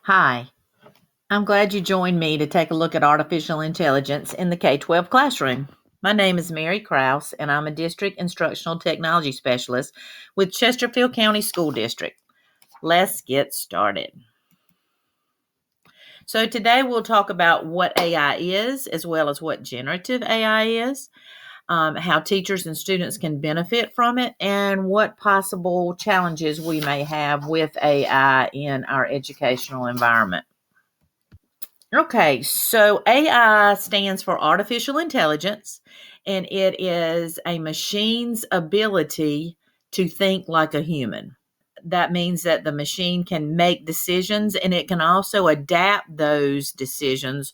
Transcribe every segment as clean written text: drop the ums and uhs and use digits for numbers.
Hi, I'm glad you joined me to take a look at artificial intelligence in the K12 classroom. My name is Mary Krause, and I'm a District Instructional Technology Specialist with Chesterfield County School District. Let's get started. So today we'll talk about what AI is, as well as what generative AI is, how teachers and students can benefit from it, and what possible challenges we may have with AI in our educational environment. Okay, so AI stands for artificial intelligence, and it is a machine's ability to think like a human. That means that the machine can make decisions and it can also adapt those decisions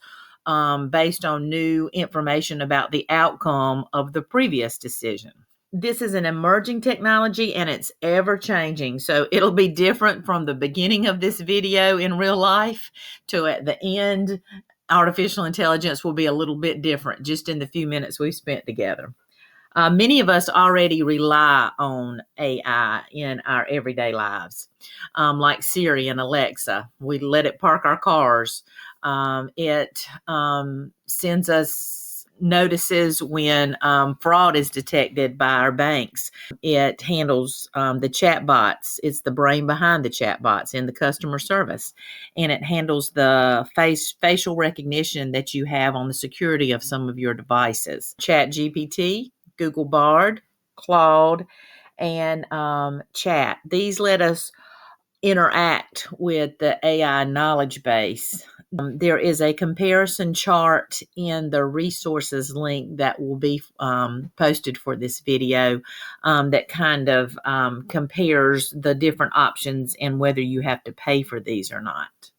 based on new information about the outcome of the previous decision. This is an emerging technology and it's ever changing. So it'll be different from the beginning of this video in real life to at the end. Artificial intelligence will be a little bit different just in the few minutes we've spent together. Many of us already rely on AI in our everyday lives, like Siri and Alexa. We let it park our cars. It sends us notices when fraud is detected by our banks. It handles the chat bots. It's the brain behind the chat bots in the customer service. And it handles the facial recognition that you have on the security of some of your devices. Chat GPT, Google Bard, Claude, and Chat. These let us interact with the AI knowledge base. There is a comparison chart in the resources link that will be posted for this video that kind of compares the different options and whether you have to pay for these or not.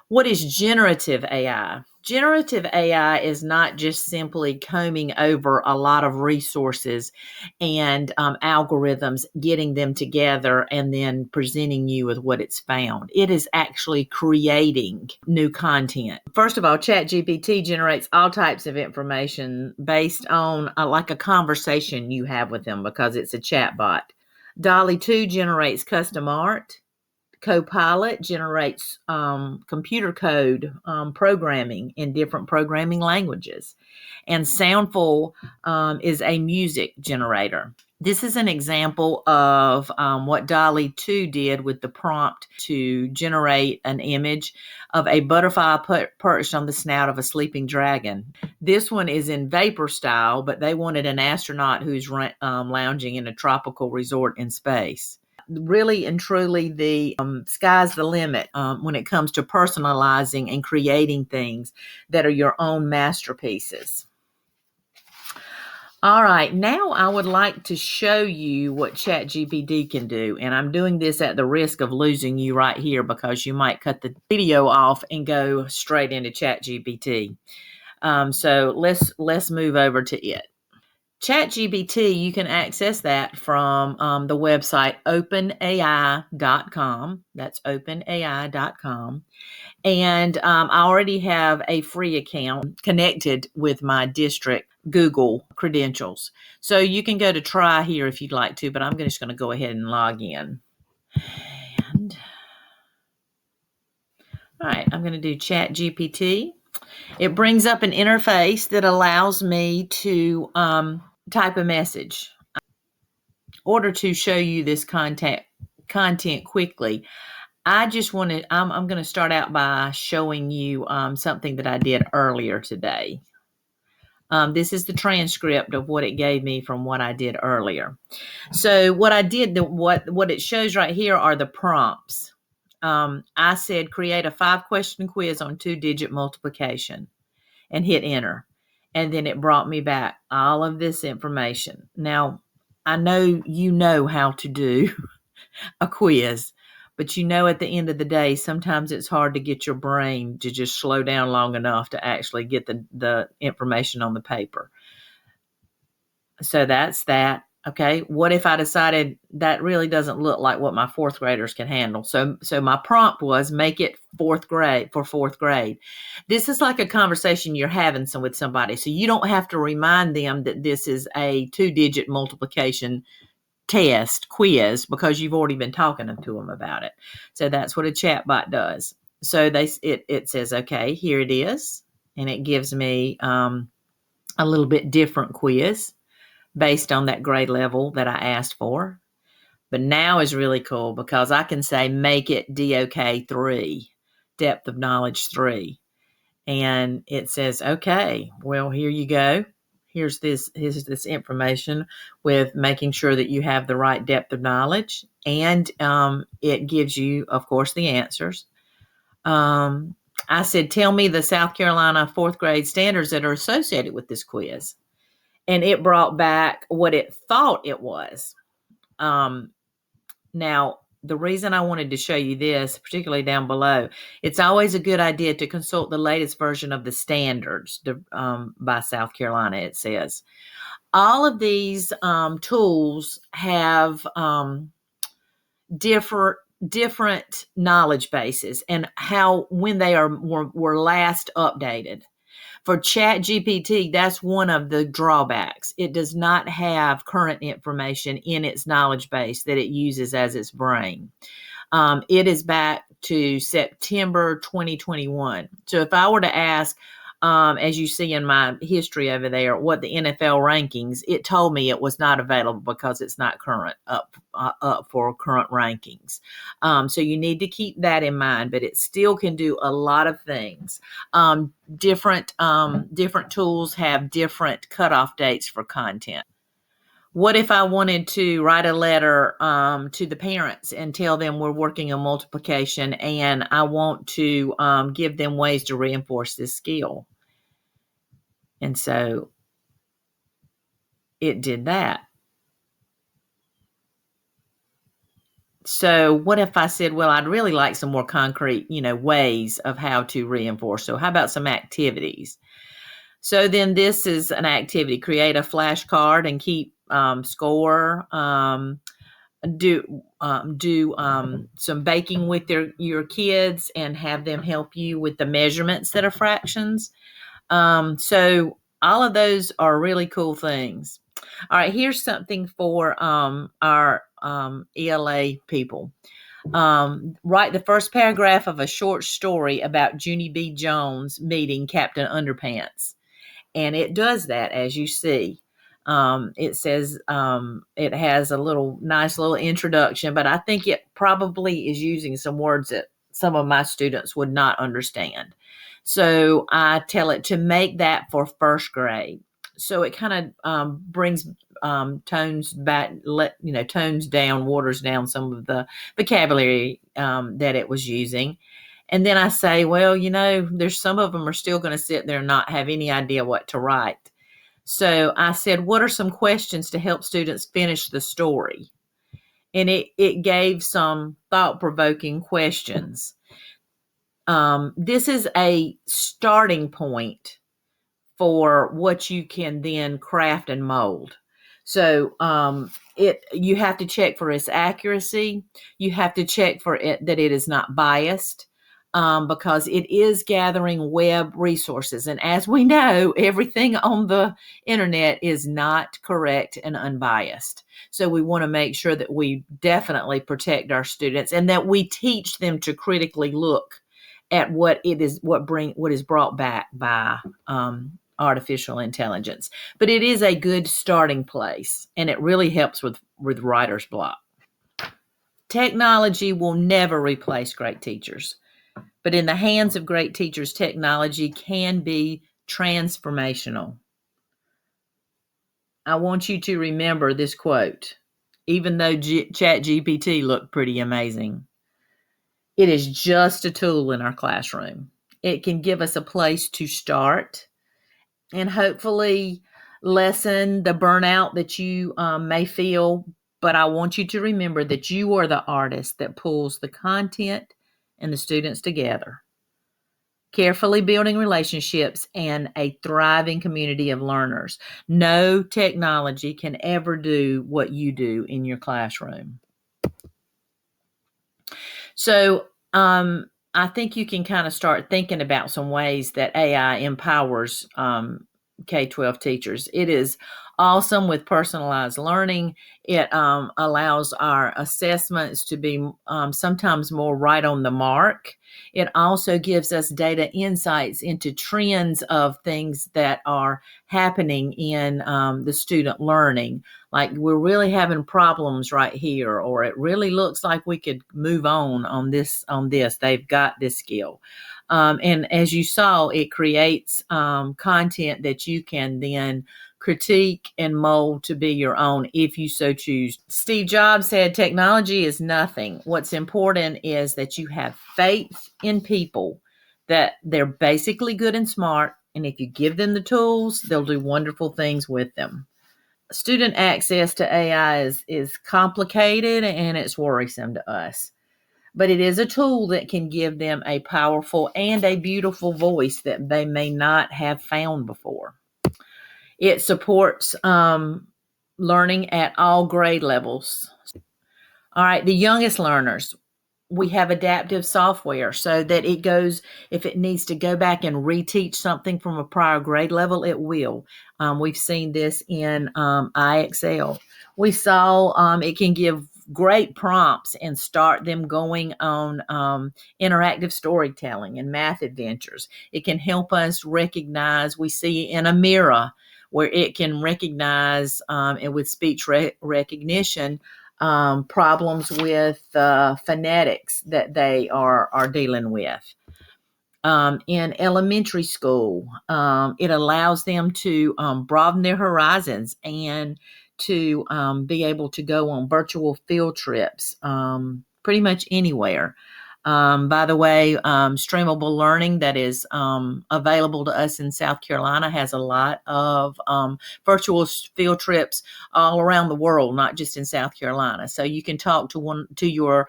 What is generative AI? Generative AI is not just simply combing over a lot of resources and algorithms, getting them together, and then presenting you with what it's found. It is actually creating new content. First of all, ChatGPT generates all types of information based on like a conversation you have with them because it's a chatbot. DALL-E 2 generates custom art. Copilot generates computer code programming in different programming languages. And Soundful is a music generator. This is an example of what DALL-E 2 did with the prompt to generate an image of a butterfly perched on the snout of a sleeping dragon. This one is in vapor style, but they wanted an astronaut who's lounging in a tropical resort in space. Really and truly, the sky's the limit when it comes to personalizing and creating things that are your own masterpieces. All right, now I would like to show you what ChatGPT can do, and I'm doing this at the risk of losing you right here because you might cut the video off and go straight into ChatGPT. So let's move over to it. ChatGPT, you can access that from the website openai.com. That's openai.com. And I already have a free account connected with my district Google credentials. So you can go to try here if you'd like to, but I'm just going to go ahead and log in. And, all right, I'm going to do ChatGPT. It brings up an interface that allows me to type a message. In order to show you this content quickly, I'm going to start out by showing you something that I did earlier today. This is the transcript of what it gave me from what I did earlier. So what I did, what it shows right here are the prompts. I said, create a 5-question quiz on 2-digit multiplication and hit enter. And then it brought me back all of this information. Now, I know you know how to do a quiz, but you know at the end of the day, sometimes it's hard to get your brain to just slow down long enough to actually get the information on the paper. So that's that. Okay, what if I decided that really doesn't look like what my 4th graders can handle? So my prompt was make it 4th grade. This is like a conversation you're having with somebody. So you don't have to remind them that this is a 2-digit multiplication test quiz because you've already been talking to them about it. So that's what a chatbot does. So it says, okay, here it is, and it gives me a little bit different quiz based on that grade level that I asked for. But now is really cool because I can say, make it DOK 3, depth of knowledge 3. And it says, okay, well, here you go. Here's this information with making sure that you have the right depth of knowledge. And it gives you, of course, the answers. I said, tell me the South Carolina fourth grade standards that are associated with this quiz. And it brought back what it thought it was. Now, the reason I wanted to show you this, particularly down below, it's always a good idea to consult the latest version of the standards by South Carolina, it says. All of these tools have different knowledge bases and when they were last updated. For ChatGPT, that's one of the drawbacks. It does not have current information in its knowledge base that it uses as its brain. It is back to September 2021. So if I were to ask, as you see in my history over there, what the NFL rankings, it told me it was not available because it's not current up for current rankings. So you need to keep that in mind, but it still can do a lot of things. Different tools have different cutoff dates for content. What if I wanted to write a letter to the parents and tell them we're working on multiplication and I want to give them ways to reinforce this skill? And so it did that. So what if I said, well, I'd really like some more concrete, ways of how to reinforce. So how about some activities? So then this is an activity. Create a flashcard and keep score. Do some baking with your kids and have them help you with the measurements that are fractions. So all of those are really cool things. All right, here's something for our ELA people. Write the first paragraph of a short story about Junie B. Jones meeting Captain Underpants. And it does that, as you see. It says it has a nice little introduction, but I think it probably is using some words that some of my students would not understand. So I tell it to make that for first grade. So it kind of brings tones down, waters down some of the vocabulary that it was using. And then I say, well, there's some of them are still going to sit there and not have any idea what to write. So I said, what are some questions to help students finish the story? And it gave some thought-provoking questions. This is a starting point for what you can then craft and mold. So you have to check for its accuracy. You have to check for it that it is not biased. Because it is gathering web resources. And as we know, everything on the internet is not correct and unbiased. So we want to make sure that we definitely protect our students and that we teach them to critically look at what is brought back by artificial intelligence. But it is a good starting place, and it really helps with writer's block. Technology will never replace great teachers. But in the hands of great teachers, technology can be transformational. I want you to remember this quote. Even though ChatGPT looked pretty amazing, it is just a tool in our classroom. It can give us a place to start and hopefully lessen the burnout that you may feel. But I want you to remember that you are the artist that pulls the content and the students together, carefully building relationships and a thriving community of learners. No technology can ever do what you do in your classroom. So I think you can kind of start thinking about some ways that AI empowers K-12 teachers. It is awesome with personalized learning. It allows our assessments to be sometimes more right on the mark. It also gives us data insights into trends of things that are happening in the student learning. Like, we're really having problems right here, or it really looks like we could move on this. They've got this skill. And as you saw, it creates content that you can then critique and mold to be your own if you so choose. Steve Jobs said, technology is nothing. What's important is that you have faith in people, that they're basically good and smart. And if you give them the tools, they'll do wonderful things with them. Student access to AI is complicated and it's worrisome to us, but it is a tool that can give them a powerful and a beautiful voice that they may not have found before. It supports learning at all grade levels. All right, the youngest learners, we have adaptive software so that it goes, if it needs to go back and reteach something from a prior grade level, it will. We've seen this in IXL. We saw it can give great prompts and start them going on interactive storytelling and math adventures. It can help us recognize, we see in a mirror where it can recognize, and with speech recognition, problems with phonetics that they are dealing with. In elementary school, it allows them to broaden their horizons and to be able to go on virtual field trips pretty much anywhere. By the way, streamable learning that is available to us in South Carolina has a lot of virtual field trips all around the world, not just in South Carolina. So you can talk to your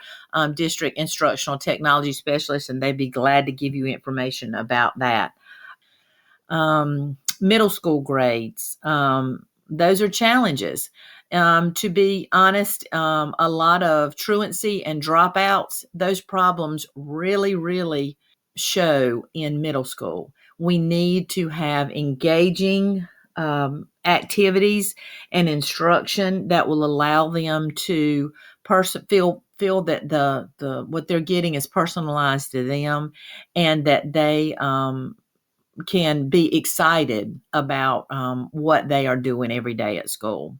district instructional technology specialist, and they'd be glad to give you information about that. Middle school grades, those are challenges. To be honest, a lot of truancy and dropouts, those problems really, really show in middle school. We need to have engaging activities and instruction that will allow them to feel that the what they're getting is personalized to them, and that they can be excited about what they are doing every day at school.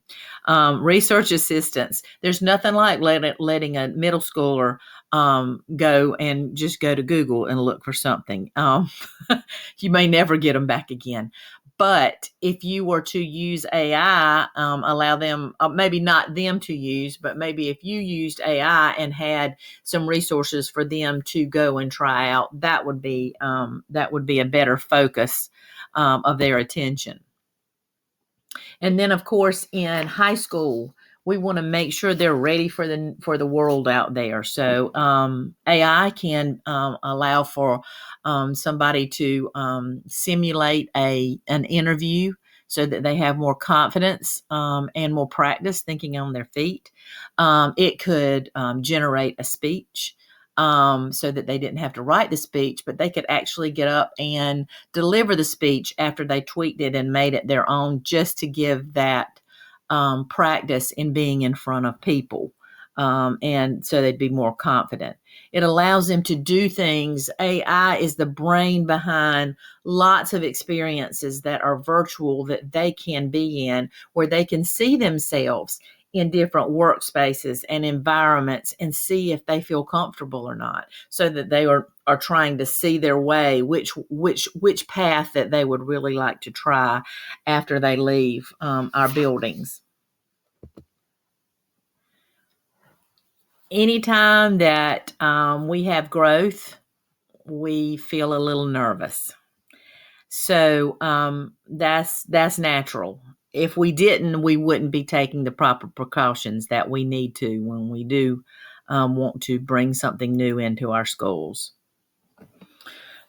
Research assistants, there's nothing like letting a middle schooler go and just go to Google and look for something. You may never get them back again. But if you were to use AI, allow them, maybe not them to use, but maybe if you used AI and had some resources for them to go and try out, that would be a better focus of their attention. And then, of course, in high school, we want to make sure they're ready for the world out there. So AI can allow for somebody to simulate an interview so that they have more confidence and more practice thinking on their feet. It could generate a speech. So that they didn't have to write the speech, but they could actually get up and deliver the speech after they tweaked it and made it their own, just to give that practice in being in front of people. And so they'd be more confident. It allows them to do things. AI is the brain behind lots of experiences that are virtual that they can be in, where they can see themselves in different workspaces and environments and see if they feel comfortable or not, so that they are trying to see their way, which path that they would really like to try after they leave our buildings. Anytime that we have growth, we feel a little nervous. So that's natural. If we didn't, we wouldn't be taking the proper precautions that we need to when we do want to bring something new into our schools.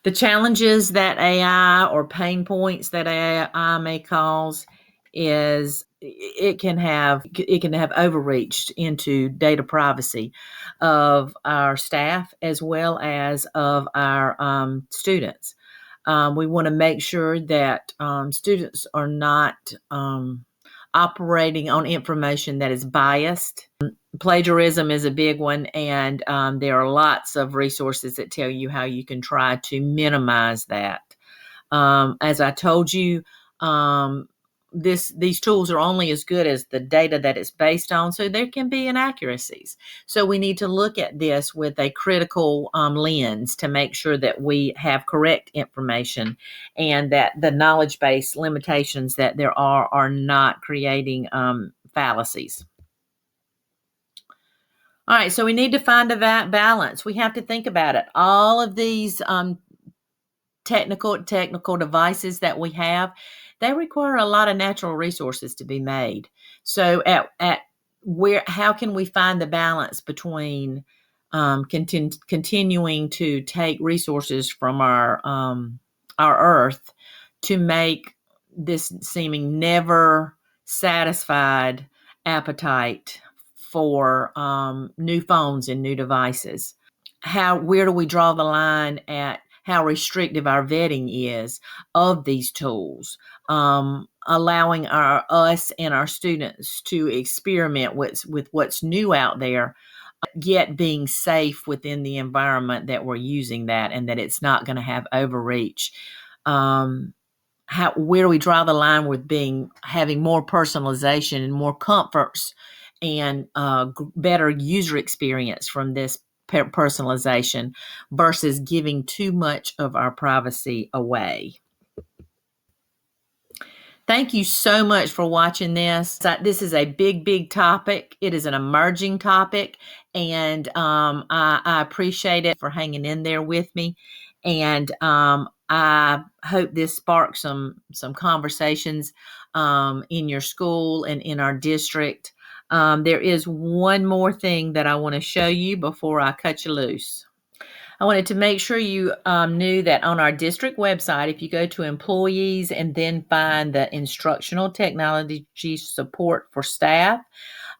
The challenges that AI, or pain points that AI may cause, is it can have overreached into data privacy of our staff as well as of our students. We want to make sure that students are not operating on information that is biased. Plagiarism is a big one, and there are lots of resources that tell you how you can try to minimize that. As I told you, these tools are only as good as the data that it's based on, so there can be inaccuracies. So we need to look at this with a critical lens to make sure that we have correct information and that the knowledge-based limitations that there are not creating fallacies. All right, so we need to find a balance. We have to think about it. All of these technical devices that we have, they require a lot of natural resources to be made. So how can we find the balance between continuing to take resources from our earth to make this seeming never satisfied appetite for new phones and new devices? Where do we draw the line at how restrictive our vetting is of these tools, allowing us and our students to experiment with what's new out there, yet being safe within the environment that we're using that, and that it's not going to have overreach. Where do we draw the line with having more personalization and more comforts and better user experience from this personalization versus giving too much of our privacy away? Thank you so much for watching this. This is a big topic. It is an emerging topic, and I appreciate it for hanging in there with me. And I hope this sparks some conversations in your school and in our district. There is one more thing that I want to show you before I cut you loose. I wanted to make sure you knew that on our district website, if you go to employees and then find the instructional technology support for staff,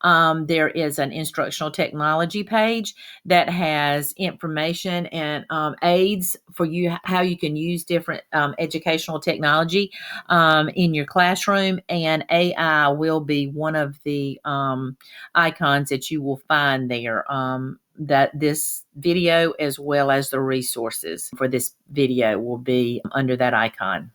there is an instructional technology page that has information and aids for you, how you can use different educational technology in your classroom, and AI will be one of the icons that you will find there. That this video, as well as the resources for this video, will be under that icon.